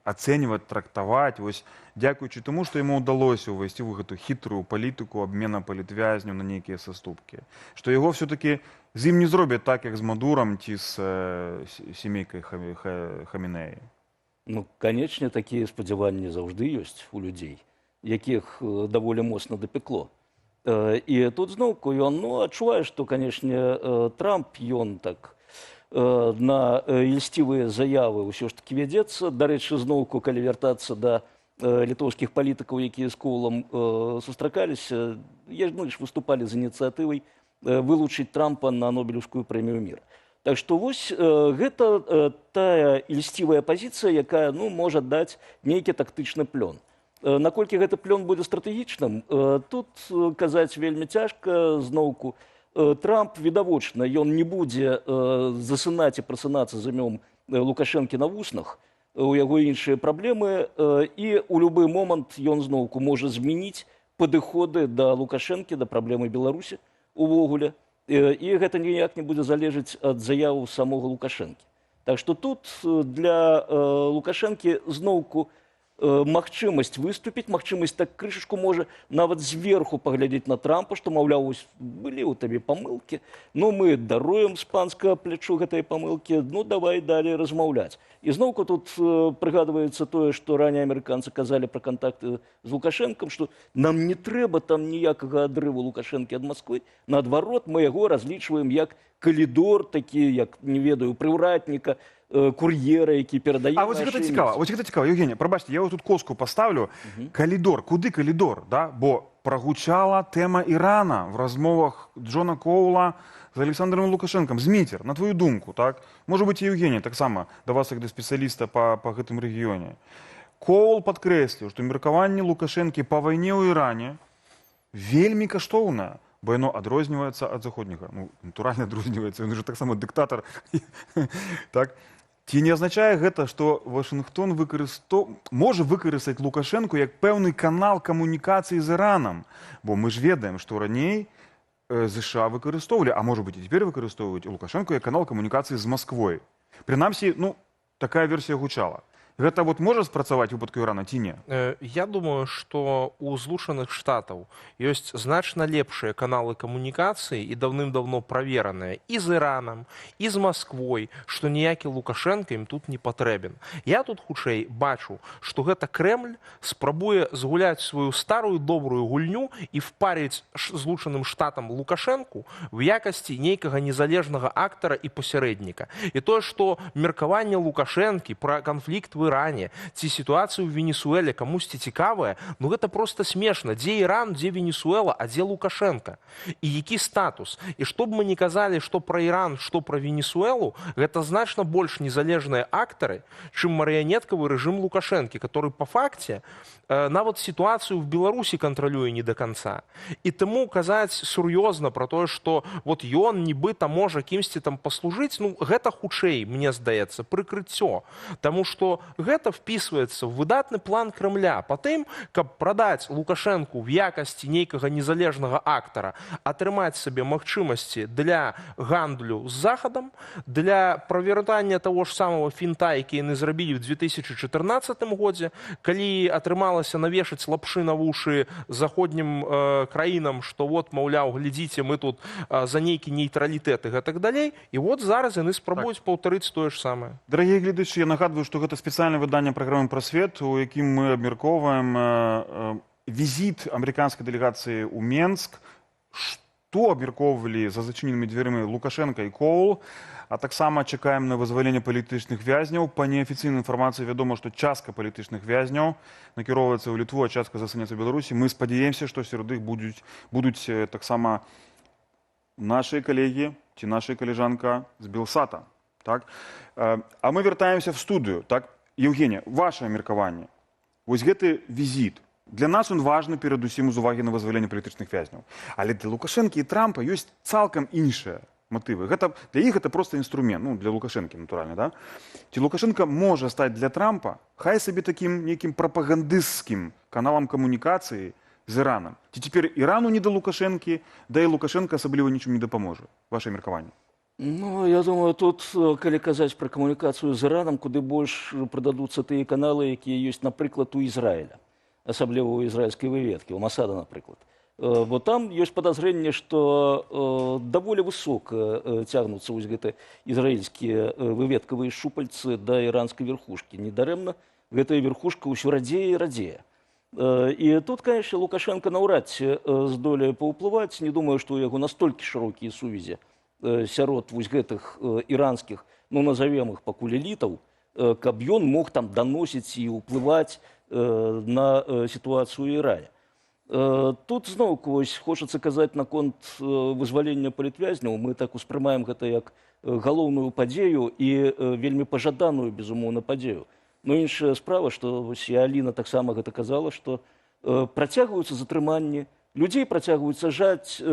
ацэньваць, трактаваць, вось, дзякуючы таму, што яму ўдалося ўвайсці ў гэту хітрую палітыку абмена палітвязняў на нейкія саступкі. Што яго все-таки з ім не зробяць так, як з Мадурам ці з сямейкай Хамінеі. Канечне, такія спадзяванні заўжды ёсць у людзей, якіх даволі моцна дапекло. І тут зноўку ён адчувае, што, канечне, Трамп, ён так на льсцівыя заявы ўсё ж такі вядзецца. Дарэчы, зноўку, калі вяртацца да літоўскіх палітыкаў, якія з Коулам сустракаліся, выступалі з ініцыятывай вылучыць Трампа на Нобелевскую прэмію міра. Так што вось гэта тая льсцівая пазіцыя, якая можа даць нейкі тактычны плён. Наколькі гэты плён будзе стратэгічным, тут казаць вельмі цяжка. Зноўку Трамп, відавочна, ён не будзе засынаць і прасынацца з імём Лукашэнкі на вуснах, у яго іншыя праблемы, і ў любы момант ён зноўку можа змяніць падыходы да Лукашэнкі, да праблемы Беларусі увогуле. І гэта ніяк не будзе залежаць ад заяваў самога Лукашэнкі. Так што тут для Лукашэнкі зноўку магчымасць выступіць, магчымасць так крышачку можа нават зверху паглядзець на Трампа, што, маўляў, былі ў табе памылкі, мы даруем з панскага плячу гэтыя памылкі, давай далей размаўляць. І зноўку тут прыгадваецца тое, што раней амерыканцы казалі пра кантакты з Лукашэнкам, што нам не трэба там ніякага адрыву Лукашэнкі ад Масквы, наадварот, мы яго разлічваем як калідор, такі, як, не ведаю, прыўратніка, кур'ера, які перадае А вось гэта цікава, Евгений, прабачце, я тут коску паставлю. Калідор, куды калідор, да? Бо прагучала тэма Ірана в размовах Джона Коула з Александром Лукашэнкам. Зміцер, на твою думку, так? Можа быць, і Евгений таксама, да вас як да спецыяліста па гэтым рэгіёне. Коул падкрэсліў, што меркаванне Лукашэнкі па вайне ў Іране вельмі каштоўнае, бо яно адрозніваецца ад заходняга. Натуральна адрозніваецца, ён же таксама дыктатар. Так? Ці не азначае гэта, што Вашынгтон можа выкарыстаць Лукашэнку як пэўны канал камунікацыі з Іранам? Бо мы ж ведаем, што раней ЗША выкарыстоўвалі, а можа быць і цяпер выкарыстоўваюць Лукашэнку як канал камунікацыі з Масквой. Прынамсі, такая версія гучала. Гэта можа спрацаваць у выпадку Ірана ці не? Я думаю, што ў Злучаных Штатаў ёсць значна лепшыя каналы камунікацыі і даўным-даўно правераныя і з Іранам, і з Масквой, што ніякі Лукашэнка ім тут не патрэбен. Я тут хутчэй бачу, што гэта Крэмль спрабуе згуляць сваю старую добрую гульню і впарыць Злучаным Штатам Лукашэнку в якасці нейкага незалежнага актара і пасярэдніка. І тое, што меркаванне Лукашэнкі пра канфлікт в Іране ці сітуацыю ў Венесуэле камусьці цікавая, гэта проста смешна. Дзе Іран, дзе Венесуэла, а дзе Лукашэнка? І які статус? І што б мы не казалі, што пра Іран, што пра Венесуэлу, гэта значна больш незалежныя актары, чым марыянеткавы рэжым Лукашэнкі, который па факце нават сітуацыю в Беларусі кантралюе не да канца. І таму казаць сур'ёзна пра тое, што ён нібыта можа кімсьці там паслужыць, гэта хутчэй, мне здаецца, прыкрыццё. Таму што гэта впісваецца в выдатны план Кремля па тым, каб прадаць Лукашэнку в якасці нейкага незалежнага актара, атрымаць сабе магчымасці для гандлю з Захадам, для правяртання таго ж самого фінта, які яны зрабілі ў 2014 годзе, калі атрымалася навешаць лапшы на вушы заходнім краінам, што маўляў, глядзіце, мы тут за нейкі нейтралітэт і гэтак далей, і зараз яны спрабуюць паўтарыць тое ж самае. Дарагія гледачы, я нагадваю, што гэта спецыяльнае выданне праграмы «Прасвет», у якім мы абмяркоўваем візіт амерыканскай дэлегацыі ў Менск, што абмяркоўвалі за зачыненымі дзвярымі Лукашэнка і Коул, а таксама чакаем на вызваленне палітычных вязняў. Па неафіцыйнай інфармацыі вядома, што частка палітычных вязняў накіроўваецца ў Літву, а частка застанецца ў Беларусі. Мы спадзяемся, што сярод іх будуць таксама нашыя калегі ці наша калежанка з Белсата. Так? А мы вяртаемся в студыю. Так? Евгения, ваше меркаванне. Вось гэты візіт. Для нас он важны перадусім з увагі на вызваленне палітычных вязняў. Але для Лукашэнкі і Трампа ёсць цалкам іншыя матывы. Для іх гэта проста інструмент, для Лукашэнкі, натуральна, да? Ці Лукашэнка можа стаць для Трампа хай сабе такім нейкім прапагандысцкім каналам камунікацыі з Іранам. Ці цяпер Ірану не да Лукашэнкі, да і Лукашэнка асабліва нічым не дапаможа? Ваше меркаванне. Я думаю, тут, калі казаць пра камунікацыю з Іранам, куды больш прыдадуцца тыя каналы, якія ёсць, напрыклад, у Ізраіля, асабліва ў ізраільскай выведкі, у Масада, напрыклад. Бо там ёсць падазрэнне, што даволі высока цягнуцца вось гэты ізраільскія выведкавыя шупальцы да іранскай верхушкі. Недарэмна гэтая верхушка ўсё радзее і радзее. І тут, конечно, Лукашенко наўрад ці здолее паўплываць. Не думаю, што ў яго настолькі шырокія сувязі сярод вось гэтых іранскіх, назовем іх пакуль элітаў, каб ён мог там даносіць і ўплываць на сітуацыю ў Іране. Тут зноўку хочацца казаць наконт вызвалення палітвязняў. Мы так успрымаем гэта як галоўную падзею і вельмі пажаданую, безумоўна, падзею. Но іншая справа, што і Аліна таксама гэта казала, што працягваюцца затрыманні, людзей працягваюць сажаць,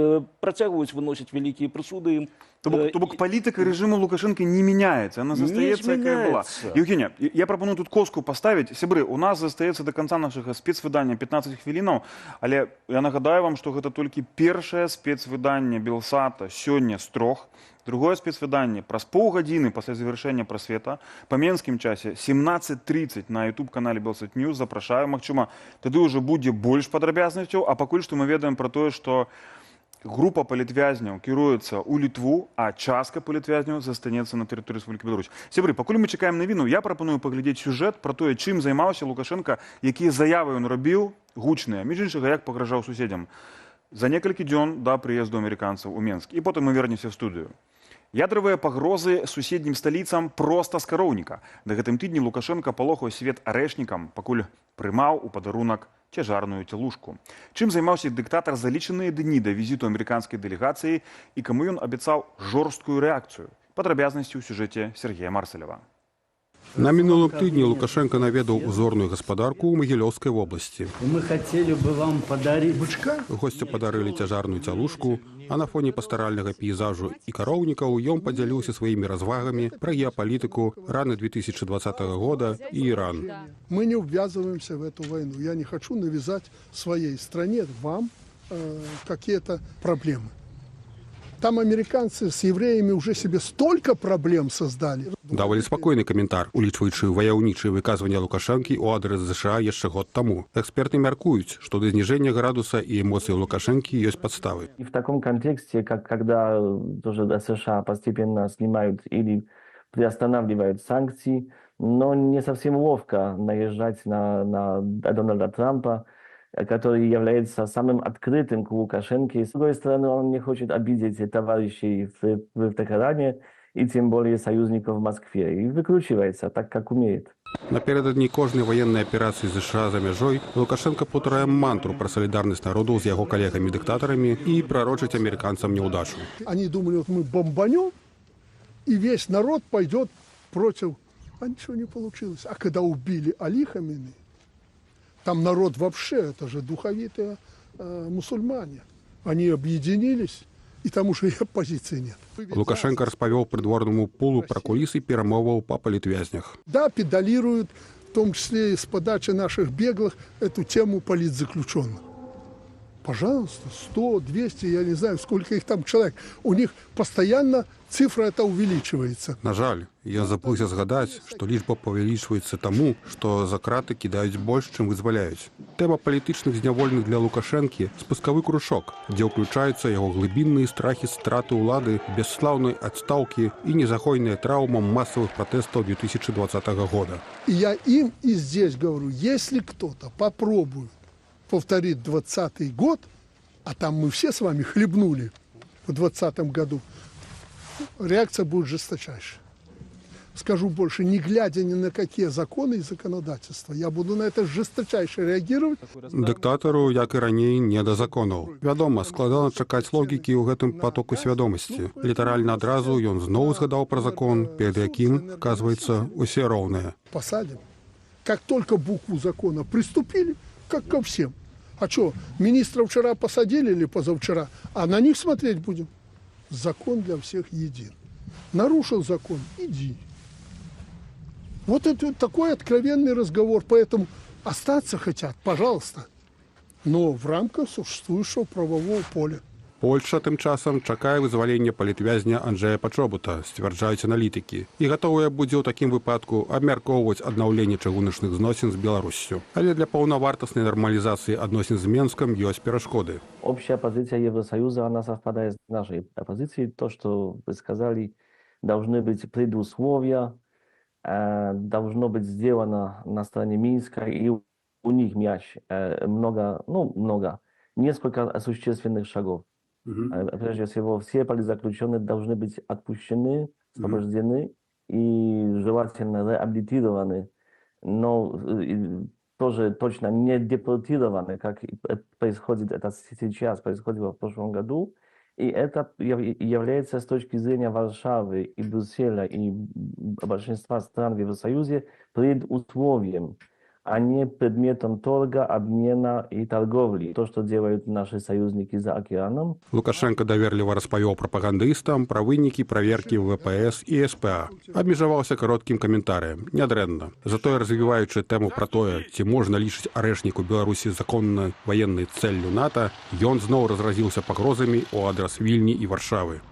працягваюць выносіць вялікія прысуды ім. То бок палітыка режиму Лукашенко не меняется, она застаецца, якая была. Евгения, я прапаную тут коску поставить. Сябры, у нас застаецца до конца нашага спецвыдання 15 хвілінаў, але я нагадаю вам, што гэта толькі першае спецвыданне Белсата сёння з 3. Другое спецвыданне праз паўгадзіны пасля завяршэння прасвета па менскім часе 17:30 на YouTube-канале Белсат News. Запрашаю, магчыма, тады ўжо будзе больш падрабязнасцяў, а пакуль што мы ведаем пра тое, што група палітвязняў кіруецца ў Літву, а частка палітвязняў застанецца на тэрыторыі Рэспублікі Беларусь. Сябры, пакуль мы чакаем навіну, я прапаную паглядзець сюжэт пра тое, чым займаўся Лукашенко, якія заявы ён рабіў гучныя, між іншага, як пагражаў суседзям за некалькі дзён да прыезду амерыканцаў у Менск. І потым мы вернемся в студыю. Ядравыя пагрозы суседнім сталіцам проста з кароўніка. На гэтым тыдні Лукашенко палохаў свет арэшнікам, пакуль прымаў у падарунак цяжарную цялушку. Чым займаўся дыктатар за лічаныя дні да візіту амерыканскай дэлегацыі і каму ён абяцаў жорсткую рэакцыю? Падрабязнасці ў сюжэце Сергея Марсалева. На мінулым тыдні Лукашенко наведаў узорную гаспадарку ў Магілёўскай вобласці. Мы хотели бы вам подарить Госці падарылі цяжарную цялушку, а на фоне пастаральнага пейзажу і кароўнікаў ён падзяліўся сваімі развагамі пра геапалітыку раны 2020 года і Иран. Мы не ввязываемся в эту войну. Я не хочу навязать своей стране, вам, какие-то проблемы. Там американцы с евреями уже себе столько проблем создали. Даволі спакойны каментар, улічваючы ваяўнічыя выказвання Лукашэнкі ў адрес США яшчэ год таму. Эксперты мяркуюць, што да зніжэння градуса і эмоцый Лукашэнкі ёсць падставы. И в таком контексте, когда тоже США постепенно снимают или приостанавливают санкции, но не совсем ловко наезжать на Дональда Трампа, который является самым открытым к Лукашенко. С другой стороны, он не хочет обидеть товарищей в Техеране и тем более союзников в Москве. И выкручивается так, как умеет. Напередадні кожнай военнай аперацыі США за мяжой Лукашенко паўтарае мантру пра салідарнасць народу з яго калегамі-дыктатарамі і прарочыць амерыканцам няўдачу. Они думали, вот мы бомбанем, и весь народ пойдет против. А ничего не получилось. А когда убили Али Хаминеи, там народ вообще, это же духовитые мусульмане. Они объединились, и там уже и оппозиции нет. Лукашенко распавёў прыдворнаму пулу пра кулісы перамоваў па палітвязнях. Да, педалируют, в том числе и с подачи наших беглых, эту тему политзаключенных. Пожалуйста, 100, 200, я не знаю, сколько их там человек. У них постоянно цифра эта увеличивается. На жаль, я забыўся згадаць, што лічба павялічваецца таму, што за краты кідаюць больш, чым вызваляюць. Тэма палітычных зняволеных для Лукашэнкі – спускавы кружок, дзе ўключаюцца яго глыбінныя страхі страты ўлады, бесслаўнай адстаўкі і незахойныя траўмам масавых пратэстаў 2020 года. И я им и здесь говорю, если кто-то попробует повторить 2020 год, а там мы все с вами хлебнули в 2020 году, реакция будет жесточайшая. Скажу больше, не глядя ни на какие законы и законодательства, я буду на это жесточайше реагировать. Дыктатару, як і раней, не да законаў. Вядома, складана чакаць логікі ў гэтым потоку свядомасці. Літаральна адразу ён зноў згадаў пра закон, перад якім, оказывается, усе роўныя. Посадим. Как только букву закона приступили, как ко всем. А что, министра вчера посадили или позавчера, а на них смотреть будем? Закон для всех един. Нарушил закон – иди. Вот это такой откровенный разговор. Поэтому остаться хотят, пожалуйста, но в рамках существующего правового поля. Польша тым часам чакае вызвалення палітвязня Анджэя Пачобута, сцвярджаюць аналітыкі, і гатовая будзе ў такім выпадку абмяркоўваць аднаўленне чыгуначных зносін з Беларуссю. Але для паўнавартаснай нармалізацыі адносін з Менскам ёсць перашкоды. Общая позиция Евросоюза, она совпадает с нашей позицией. То, что вы сказали, должны быть предусловия, должно быть сделано на стороне Минска, и у них мяч несколько существенных шагов. Прежде всего, все политзаключенные должны быть отпущены, освобождены, и желательно реабилитированы, но тоже точно не депортированы, как происходит это сейчас, происходило в прошлом году. И это является с точки зрения Варшавы и Брюсселя и большинства стран в Евросоюзе предусловием, а не предметом торга, обмена и торговли. То, что делают наши союзники за океаном. Лукашенко даверліва распавёў прапагандыстам пра вынікі праверкі ВПС і СПА. Абмежаваўся кароткім каментарыем. Нядрэнна. Затое развіваючы тэму пра тое, ці можна лічыць арэшніку Беларусі законна ваеннай цэллю НАТО, ён зноў разразіўся пагрозамі ў адрас Вільні і Варшавы.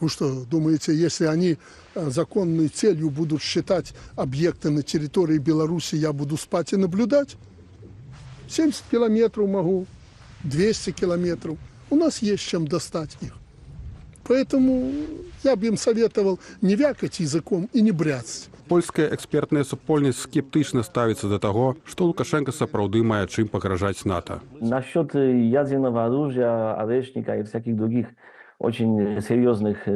Вы что, думаете, если они законной целью будут считать объекты на территории Беларуси, я буду спать и наблюдать? 70 километров могу, 200 километров. У нас есть чем достать их. Поэтому я бы им советовал не вякать языком и не бряцать. Польская экспертная супольнасць скептычна ставіцца да таго, што Лукашенко сапраўды мае чым пагражаць НАТО. Насчет ядерного оружия, орешника и всяких других очень серьезных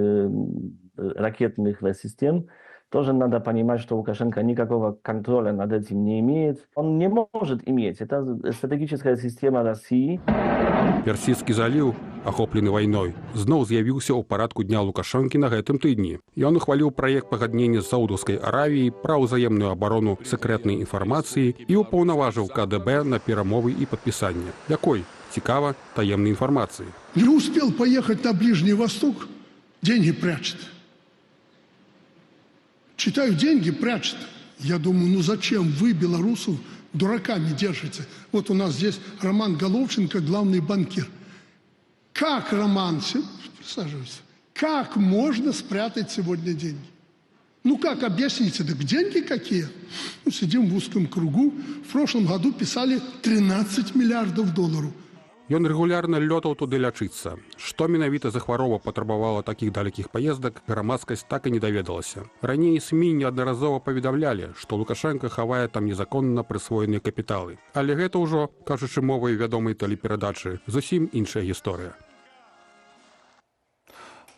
ракетных систем, тоже надо понимать, что Лукашенко никакого контроля над этим не имеет. Он не может иметь. Это стратегическая система России. Персидскі заліў, ахоплены вайной, зноў з'явіўся ў парадку дня Лукашэнкі на гэтым тыдні. Ён ухваліў праект пагаднення з Саудаўскай Аравіяй пра ўзаемную абарону сакрэтнай інфармацыі і ўпаўнаважыў КДБ на перамовы і падпісанне. Якой? Цікава, таемнай інфармацыі. Не успел поехать на Ближний Восток, деньги прячет. Читаю, деньги прячет. Я думаю, ну зачем вы, белорусов, дураками держите? Вот у нас здесь Роман Головченко, главный банкир. Как, Роман, присаживайся, как можно спрятать сегодня деньги? Ну как, объясните, так деньги какие? Ну, сидим в узком кругу. В прошлом году писали 13 миллиардов долларов. Ён рэгулярна лётаў туды лячыцца. Што менавіта за хвароба патрабавала такіх далекіх паездак, грамадскасць так і не даведалася. Раней СМІ неаднаразова паведамлялі, што Лукашенко хавае там незаконна прысвоеныя капіталы. Але гэта ўжо, кажучы мовай вядомай тэлеперадачы, зусім іншая гісторыя.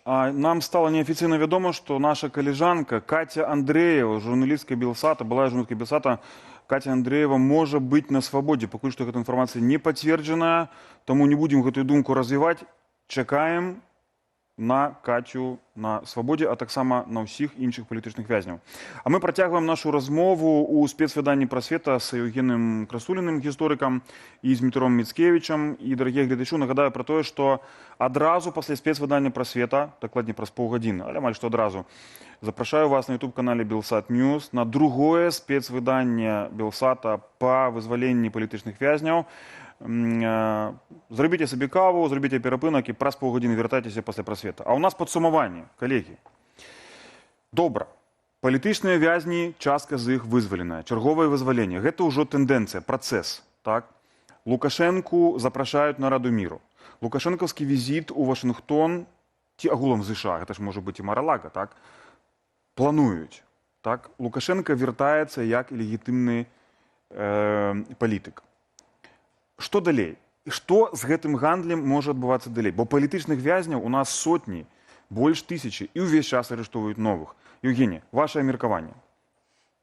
Нам стало неофициально вядома, что наша коллежанка Катя Андреева, журналистка Белсата, была журналистка Белсата, Катя Андреева может быть на свободе. Пока что эта информация не подтверждена, тому не будем эту думку развивать. Чекаем на Катю на свободе, а так само на всіх інших політичних в'язнів. А ми протягуємо нашу розмову у спецвиданні «Просвіта» з Євгеном Красуліним, істориком, і з Дмитром Міцкевичем. І, дорогі глядачі, нагадаю про те, що одразу після спецвидання «Просвіта», докладні про полгодини, але майже що одразу, запрошую вас на YouTube-каналі Белсат Ньюс на другое спецвидання Белсата по визволенню політичних в'язнів. Зробіть собі каву, зробіть перепинок і праз півгодини вертайтеся після просвіта. А у нас підсумування, колеги. Добре. Політичні в'язні, частка з їх визволена. Чергове визволення. Це вже тенденція, процес. Так? Лукашенку запрошують на Раду миру. Лукашенковський візит у Вашингтон, ті агулом з США, це ж може бути і Мар-а-Лаго, так? Планують. Так? Лукашенко вертається як легітимний політик. Што далей? Што з гэтым гандлем можа адбывацца далей? Бо палітычных вязняў у нас сотні, больш тысячы, і ўвесь час арыштоўваюць новых. Евгений, ваше меркаванне?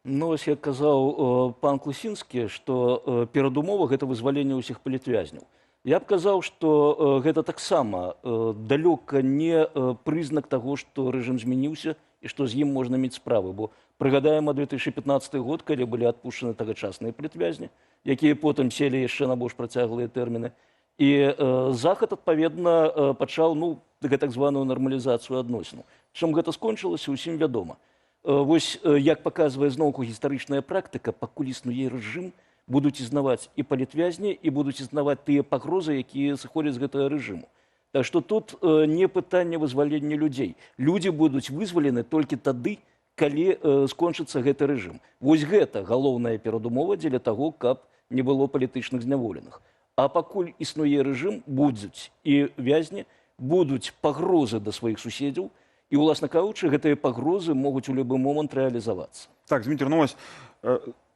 Ну, ось як казаў пан Клусінскі, што перадумова гэта вызваленне ўсіх палітвязняў. Я б казаў, што гэта таксама далёка не прызнак таго, што рэжым змяніўся і што з ім можна мець справы. Бо прыгадаем 2015 год, калі былі адпушчаны тагачасныя палітвязні, якія потым селі яшчэ на больш працяглыя тэрміны. І Захад, адпаведна, пачаў так званую нармалізацыю адносінаў. Чым гэта скончылася, усім вядома. Вось, як паказвае зноўку гістарычная практыка, пакуль існуе рэжым, будуць існаваць і палітвязні, і будуць існаваць тыя пагрозы, якія сыходзяць з гэтага рэжыму. Так што тут не пытанне вызвалення людзей. Людзі будуць вызвалены толькі тады, калі скончыцца гэты рэжым. Вось гэта галоўная перадумова дзеля таго, каб не было палітычных зняволеных. А пакуль існуе рэжым, будуць і вязні, будуць пагрозы да сваіх суседзяў, і, уласна кажучы, гэтыя пагрозы могуць у любы момант рэалізавацца. Так, Дмитрий, ну вось,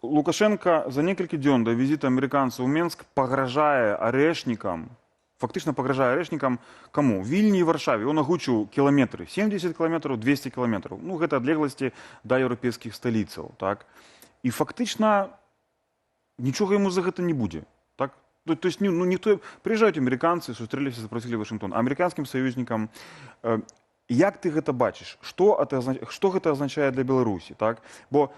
Лукашенко за некалькі дзён да візіта амерыканцаў у Менск пагражае арэшнікам фактично пагражае арэшнікам каму? Вільні і Варшаве. Ён агучыў кіламетры, 70 кіламетраў, 200 кіламетраў. Ну, гэта адлегласці да еўрапейскіх сталіцаў, так? І фактычна нічога яму за гэта не будзе, так? То есть, ну, ніхто... Прыязджаюць амерыканцы, сустрэліся, запрасілі Вашынгтон. Амерыканскім саюзнікам, як ты гэта бачыш? Што гэта азначае для Беларусі, так? Бо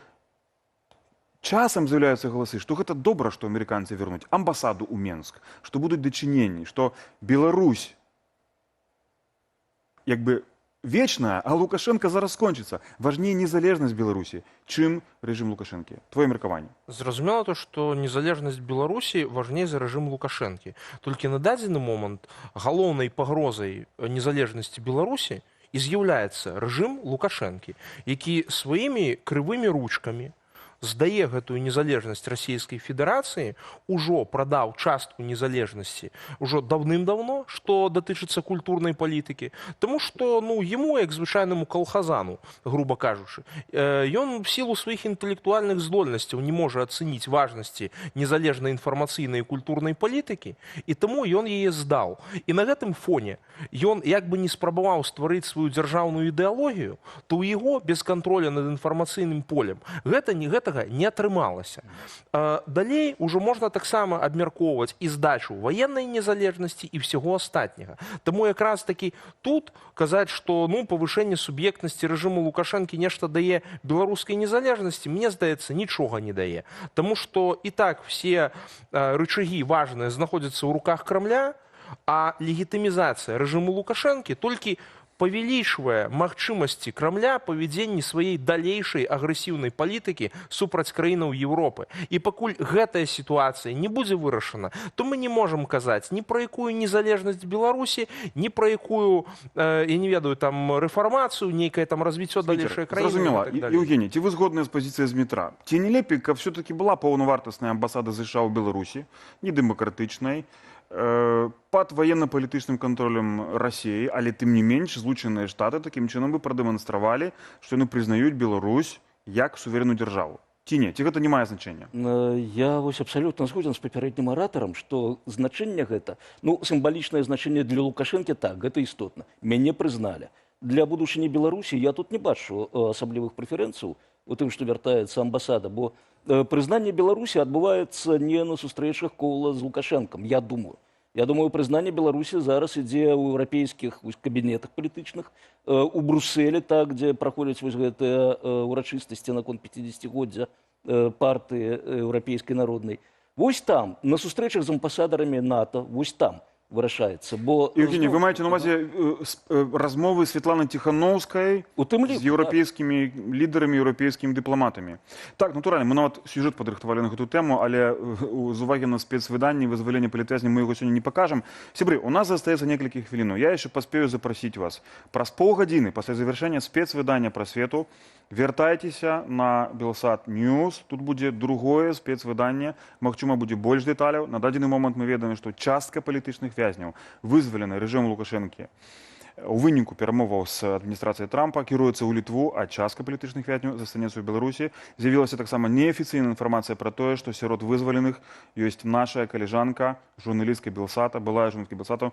часам з'яўляюцца галасы, што гэта добра, што амерыканцы вернуць амбасаду ў Менск, што будуць дачыненні, што Беларусь як бы вечная, а Лукашенко зараз скончыцца. Важней незалежнасць Беларусі, чым рэжым Лукашэнкі. Твоё меркаванне. Зразумела то, што незалежнасць Беларусі важней за рэжым Лукашэнкі. Толькі на дадзены момант галоўнай пагрозай незалежнасці Беларусі і з'яўляецца рэжым Лукашэнкі, які сваімі крывымі ручкамі здае гэтую незалежнасць Расійскай Федэрацыі, ужо прадаў частку незалежнасці ўжо даўным-даўно, што датычыцца культурнай палітыкі, таму што ну, яму, як звычайнаму калхазану, груба кажучы, ён в сілу сваіх інтэлектуальных здольнасцяў не можа ацэніць важнасці незалежнай інфармацыйнай і культурнай палітыкі, і таму ён яе здаў. І на гэтым фоне ён як бы не спрабаваў стварыць сваю дзяржаўную ідэалогію, то ў яго без кантроля над інфармацыйным полем гэтага не атрымалася. Далей ужо можна таксама абмяркоўваць і здачу ваеннай незалежнасці і ўсяго астатняга. Таму якраз такі тут казаць, што ну, павышэнне суб'ектнасці рэжыму Лукашэнкі нешта дае беларускай незалежнасці, мне здаецца, нічога не дае. Таму што і так все рычагі важныя знаходзяцца ў руках Крамля, а легітымізацыя рэжыму Лукашэнкі толькі павялічвае магчымасці Крамля павядзенні сваёй далейшай агрэсіўнай палітыкі супраць краінаў Еўропы. І пакуль гэтая сітуацыя не будзе вырашана, то мы не можам казаць ні пра якую незалежнасць Беларусі, ні пра якую, я не ведаю, там рэфармацыю, нейкае там развіццё далейшай краіны. Зразумела. Еўгеній, ці вы згодныя з пазіцыяй Змітра? Ці не лепей, каб все-таки была паўнавартасная амбасада США ў Беларусі, не дэмакратычнай, пад военно-палітычным кантролем России, але тым не менш Злучаныя Штаты такім чынам бы прадэманстравалі, што яны прызнаюць Беларусь як суверенную дзяржаву. Ці не? Ці гэта не мае значэння? Я вось абсалютна згодзін з папярэднім аратарам, што значэнне гэта, ну, сімвалічнае значэнне для Лукашэнкі, так, гэта істотна. Мяне прызналі. Для будучыні Беларусі я тут не бачу асаблівых прэферэнцыяў у тым, што вяртаецца амбасада, бо прызнанне Беларусі адбываецца не на сустрэчах кола з Лукашэнкам, я думаю. Я думаю, прызнанне Беларусі зараз ідзе ў еўрапейскіх кабінетах палітычных, у Брусэлі, так, дзе праходзяць вось гэтыя урачыстасці наконт 50-годдзя партыі еўрапейскай народнай. Вось там, на сустрэчах з амбасадарамі НАТО, вось там вырашаецца. Евгений, вы маеце на увазе размовы Светланы Тихановскай з еўрапейскімі лідарамі, еўрапейскімі дыпламатамі. Так, натуральна, мы нават сюжэт падрыхтавалі на гэту тэму, але з увагі на спецвыданні вызвалення палітвязня мы яго сёння не пакажам. Сябры, у нас застаецца некалькі хвілінаў. Я яшчэ паспею запрасіць вас. Праз паўгадзіны пасля завяршэння спецвыдання пра свету вяртайцеся на Белсат Ньюс. Тут будзе другое спецвыданне. Магчыма, будзе больш дэталяў. На дадзены момант мы ведаем, што частка палітычных вязняў вызвалены рэжымом Лукашэнкі у выніку перамоваў з адміністрацыяй Трампа кіруецца ў Літву, а частка палітычных вязняў застанецца ў Беларусі. З'явілася таксама неафіцыйная інфармацыя пра тое, што сярод вызваленых ёсць наша калежанка, журналістка Белсата, былая журналістка Белсату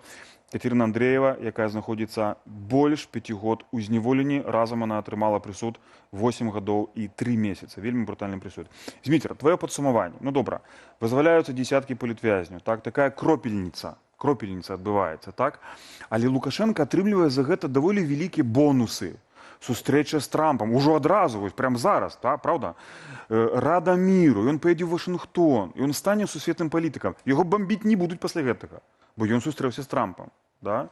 Катерина Андреева, якая знаходзіцца больш 5 год у зняволенні. Разам она атрымала прысуд 8 гадоў і 3 месяцы. Вельмі брутальны прысуд. Зміцер, твоё падсумаванне. Ну добра, вызваляюцца дзесяткі палітвязняў, так, такая кропельніца адбываецца, так? Але Лукашенко атрымлівае за гэта даволі вялікія бонусы. Сустрэча з Трампам, ужо адразу, вось, прямо зараз, так, правда? Рада міру, ён паедзе ў Вашынгтон, ён стане сусветным палітыкам. Яго бамбіць не будуць пасля гэтага, бо ён сустрэўся з Трампам. Да?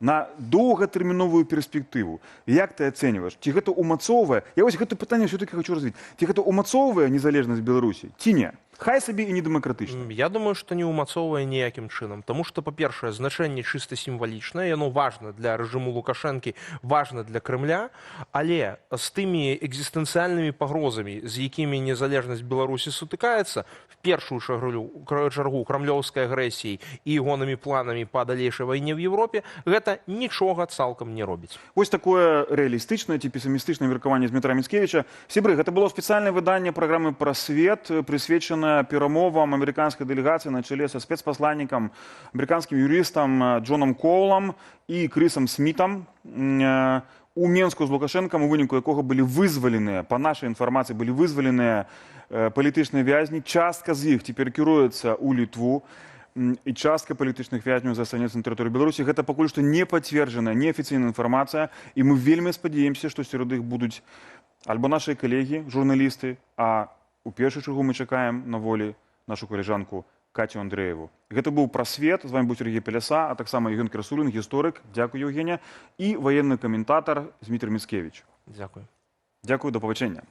На доўгатэрміновую перспектыву. Як ты ацэньваеш? Ці гэта умацоўвае? Я вось гэта пытанне все-таки хочу развіць. Ці гэта умацоўвае незалежнасць Беларусі? Ці не? Хай сабе і не дэмакратычна. Я думаю, што не умацоўвае ніякім чынам. Таму што, па-першае, значэнне чыста сімвалічнае, яно важна для рэжыму Лукашэнкі, важна для Крымля, але з тымі экзістэнцыяльнымі пагрозамі, з якімі незалежнасць Беларусі сутыкаецца, в першую чаргу крамлёўскай агрэсіяй і ягонымі планамі па далейшай вайне в Европе, гэта нічога цалкам не робіць. Вось такое рэалістычнае ці песімістычнае меркаванне Змітра Міцкевіча. Сябры, гэта было спецыяльнае выданне праграмы «Пра свет», прысвечанае прысвечана перамовам амерыканскай дэлегацыі на чале са спецпасланнікам, амерыканскім юрыстам Джонам Коулам і Крысам Смітам у Менску з Лукашэнкам, у выніку якога былі вызваленыя, па нашай інфармацыі, былі вызваленыя палітычныя вязні. Частка з іх цяпер кіруецца ў Літву, і частка палітычных вязняў застанецца на тэрыторыі Беларусі. Гэта пакуль што не пацверджаная, неафіцыйная інфармацыя, і мы вельмі спадзяемся, што сярод іх будуць альбо нашыя калегі, журналісты, а у першую чаргу мы чакаем на волі нашу калежанку Катю Андрэеву. Гэта быў «Прасвет». З вами быў Сергей Пеляса, а таксама Евген Красулін, гісторык. Дзякуй, Евгеня. І ваенны каментатар Змітрый Міцкевіч. Дзякуй. Дзякуй, да пабачэння.